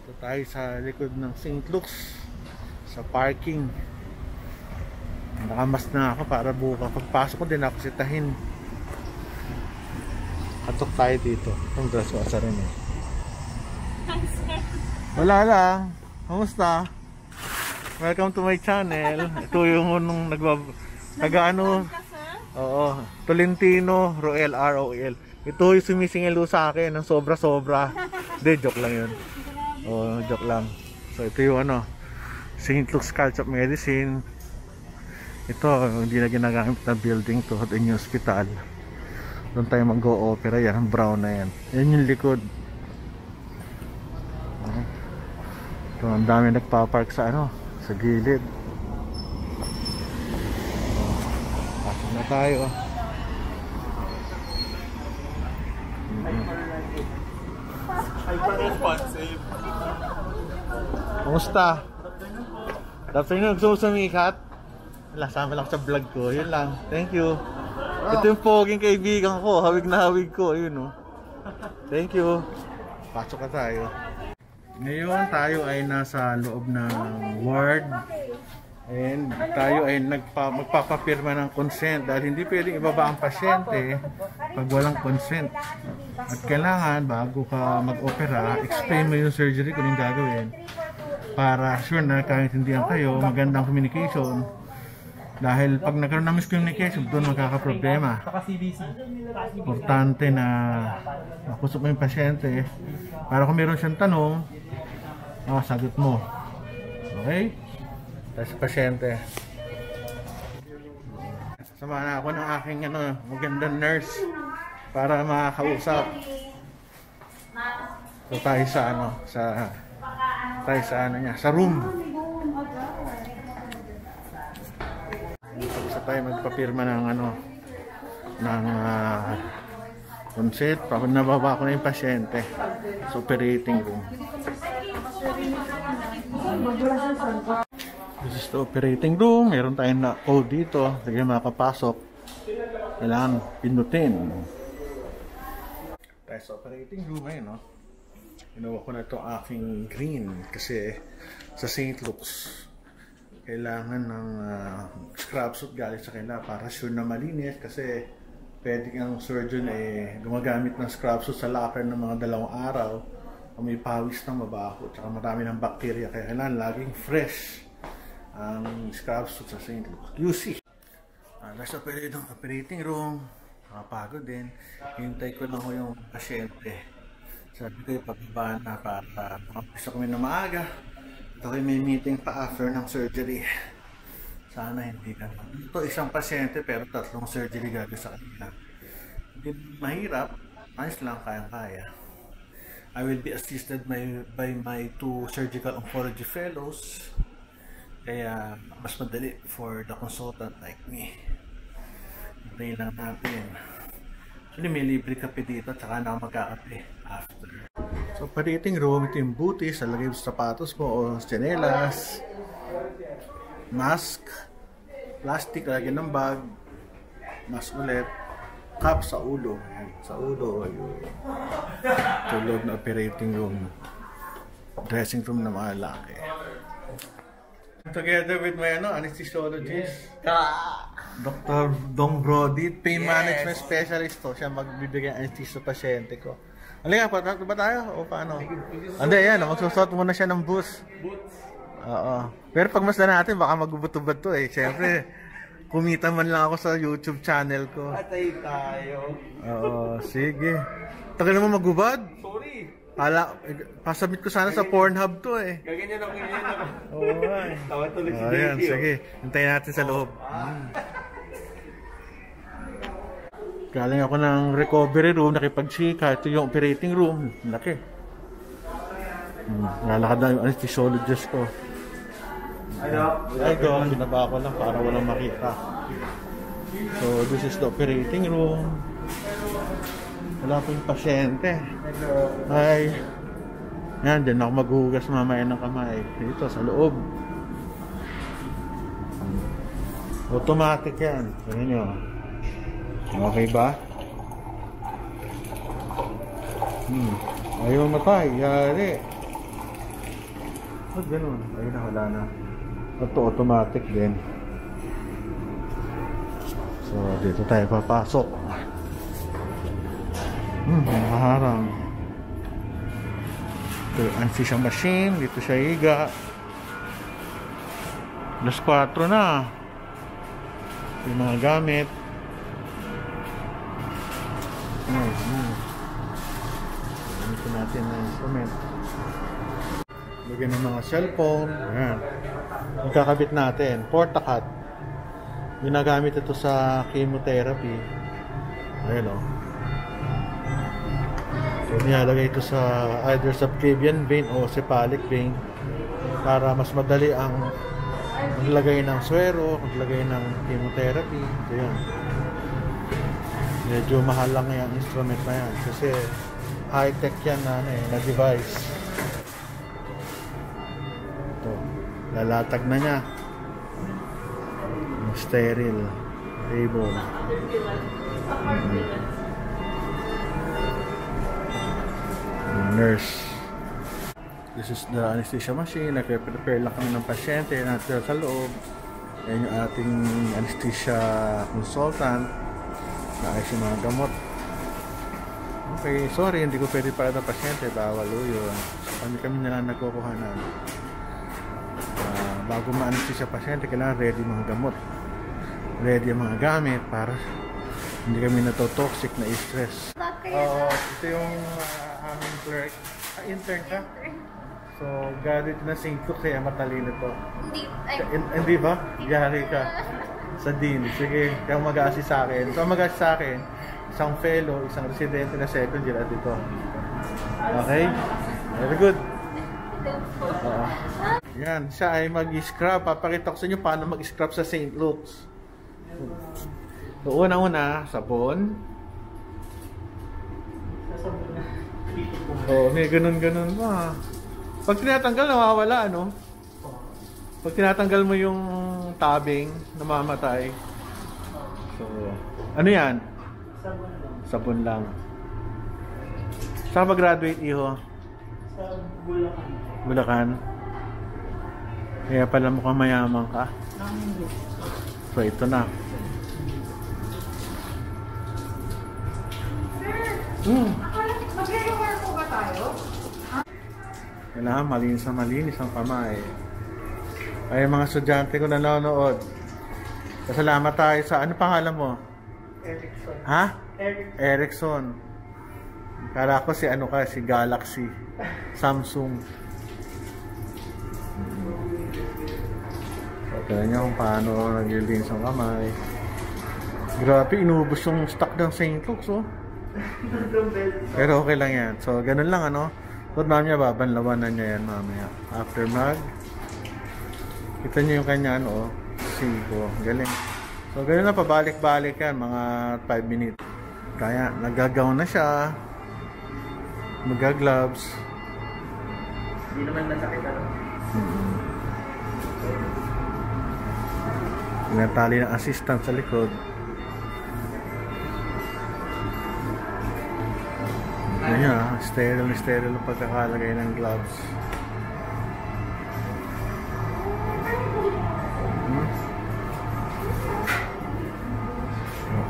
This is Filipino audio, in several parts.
Ito tayo sa likod ng St. Luke's sa parking. Nakamas na ako para bukas pagpasok ko din ako sitahin. Katok tayo dito. Ang graswasa rin eh. Wala lang. Kamusta? Welcome to my channel. Ito yung nung nag-ano. Oo. Tolentino Roel ROL. Ito yung sumisingilo sa akin ng sobra-sobra. Hindi, joke lang yun. Oo, joke lang. So ito yung ano, St. Luke's College of Medicine. Ito, hindi na ginagamit na building to. Ito yung hospital. Doon tayo mag-o-opera. Yan, brown na yan. Yan yung likod. Ito, ang dami nagpa-park sa ano, sa gilid. Pasok na tayo. Hyper-responsive. Kumusta? Dapat nyo nagsusumikat? Wala, sama lang sa vlog ko. Yun lang. Thank you. Ito yung poging kaibigan ko. Hawig na hawig ko. Yun, oh. Thank you. Pasok ka tayo. Ngayon tayo ay nasa loob ng ward. And tayo ay magpapapirma ng consent dahil hindi pwedeng ibaba ang pasyente pag walang consent. At kailangan bago ka mag-opera, explain mo yung surgery kung yung gagawin para sure na kaintindihan kayo, magandang communication. Dahil pag nagkaroon ng miscommunication, doon magkakaproblema. Importante na makusap mo yung pasyente para kung meron siyang tanong, sagot mo. Okay? Tapos pasyente. Sama na ako ng aking magandang nurse para makakausap. So tayo sa sa room. Tapos tayo magpapirma ng consent. Pag nababa ko na yung pasyente sa operating room. This is the operating room. Meron tayong na code dito. Sige, makapasok. Kailangan pindutin. Tayo sa operating room ngayon, no? Ginawa ko na ito aking green kasi sa St. Luke's kailangan ng scrub suit galing sa kanila para sure na malinis kasi pwede ang surgeon gumagamit ng scrub suit sa locker ng mga 2 araw. May pawis na mabaho at marami ng bacteria kaya kailangan laging fresh ang scrub suit sa St. Luke's. QC. Nasa operating room. Nakapagod din. Hintay ko lang ko yung pasyente. Sabi ko pagbaba na para makapisa kami na maaga. Ito kayo may meeting pa after ng surgery. Sana hindi na. Ito isang pasyente pero 3 surgery gagawin sa kanila. Hindi mahirap. Ayos lang, kayang-kaya. I will be assisted by my 2 surgical oncology fellows. Kaya mas madali for the consultant like me. Hintayin lang natin. Actually may libre kape dito at saka na magkakape after. So operating room, ito yung butis, lalagay mo sa sapatos mo o tsinelas, mask, plastic, lagyan ng bag, mask ulit, cup sa ulo. Sa ulo, yun. Ito loob na operating room. Dressing room na mga lalaki. Together with my anesthesiologist, Dr. Dong Brody, pain management specialist to. Siya magbibigay ng anesthesia sa pasyente ko. Halika, ba tayo? O paano? Hindi, yan. Magsusot muna siya ng boots. Oo. Pero pag masdan natin, baka magubot-ubad to eh. Siyempre, kumita man lang ako sa YouTube channel ko. Patay tayo. Oo, sige. Tagal naman magubad? Sorry. Pasabit ko sana sa Pornhub to eh. Gaganyan ako ganyan ako. Oo nga eh. Tawa tuloy si Ayan, Davey. sige. Hintayin natin sa loob. Galing ako ng recovery room, nakipag-chika. Ito yung operating room. Laki. Lalakad na yung anesthesiologist ko. Ay go, binaba ko lang para walang makita. So, this is the operating room. Wala po yung pasyente. Ay. Yan, din ako maghuhugas mamaya ng kamay. Dito, sa loob. Automatic yan. Tignan nyo. Okay ba? Ayaw matay. Yari. Ba't ganun? Ayun na, wala na. Ito, automatic din. So, dito tayo papasok. Nakaharang. Ito, anesthesia machine. Dito siya higa. Alas 4 na. Yung mga gamit. Ito natin na instrument. Lagyan ng mga cellphone. Ayan. Ikakabit natin. Portacat. Ginagamit ito sa chemotherapy. Ayan o. So, nilalagay ito sa either subclavian vein o cephalic vein para mas madali ang maglagay ng swero, maglagay ng chemotherapy. So, yun. Medyo mahal lang yung instrument na yan kasi high-tech yan na device. Ito. Lalatag na niya. Sterile. Table. Nurse. This is the anesthesia machine. Nagpe-prepare lang kami ng pasyente natin sa loob. Ayan yung ating anesthesia consultant. Naayos yung mga gamot. Okay, sorry, hindi ko pwede para ng pasyente. Bawal o yun. Kami na lang nagkukuha na. Bago ma-anesthesia pasyente, kailangan ready mga gamot. Ready ang mga gamit para hindi kami natotoxic na stress. Ito yung aming clerk. Intern ka? So, graduate na St. Luke kaya matalino to. Hindi ba? Yari ka sa dean. Sige, kaya mag-a-assist sa akin. So, mag-a-assist sa akin, isang fellow, isang residente na second year at ito. Okay? Very good. Yan, siya ay mag-scrub. Papakita ko sa inyo paano mag-scrub sa St. Luke's. So, una-una, sabon. Oh, may ganun-ganun pa. Pag tinatanggal, nawawala, no? Pag tinatanggal mo yung tabing, namamatay. So, ano yan? Sabon lang. Saan mag-graduate, iho? Sa Bulacan. Bulacan? Kaya pala mukhang mayaman ka. So, ito na. Mag-require po ba tayo? Kailangan malinis ang kamay. Ay, mga estudyante ko nanonood. Pasalamat tayo sa... Ano pangalan mo? Erickson. Ha? Erickson. Kala ko si ano ka, si Galaxy. Samsung. So, kaya nyo kung paano naglilinis ang kamay. Grabe, inubos yung stock ng St. Luke's, oh. Pero okay lang yan. So, ganun lang, ano. But mamaya babanlawanan niya yan mamaya. After mag, kita niyo yung kanya, ano, sigo. Galing. So, ganun na, pabalik-balik yan. Mga 5 minutes. Kaya, nagagaw na siya. Mag-gloves. Hindi naman masakit, ano? Pinatali ng assistant sa likod. Ayan, sterile ang pagkakalagay ng gloves.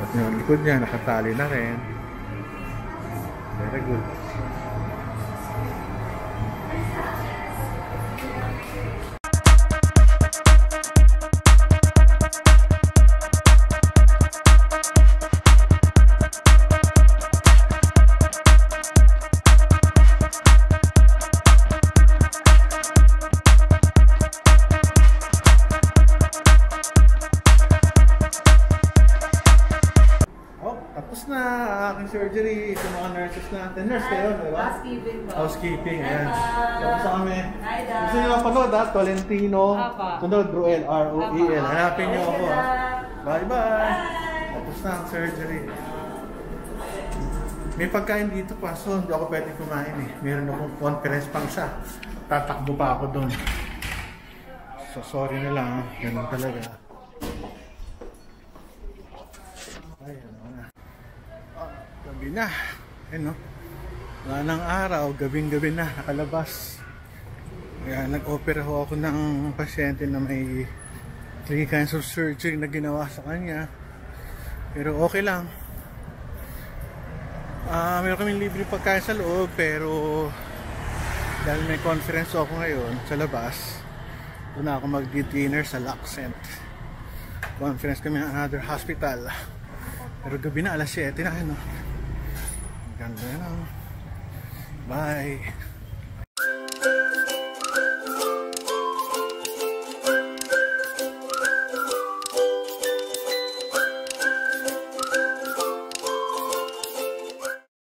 At yung likod niya, nakatali na rin. Very good. Tapos na aking surgery sa mga nurses natin. Nurse kayo, di ba? Housekeeping po. Housekeeping, ayan. Tapos kami. Gusto nyo mapanood ha? Tolentino. Sunod, Ruel, R-O-E-L. Hanapin nyo ako ha. Bye-bye. Tapos na ang surgery. May pagkain dito pa, so hindi ako pwede kumain eh. Meron akong conference pang siya. Tatakbo pa ako doon. So sorry na lang ha. Ganun talaga. Ayan. Gabi na. Ayun, no? Wala ng araw, gabing-gabi na, nakalabas. Kaya nag-opera ho ako ng pasyente na may 3 kinds of surgery na ginawa sa kanya. Pero okay lang. Meron kaming libre pagkain sa loob, pero dahil may conference ako ngayon sa labas, doon ako mag-dinner sa Luxent. Conference kami ng another hospital. Pero gabi na, alas 7 na. Ganda na. Bye.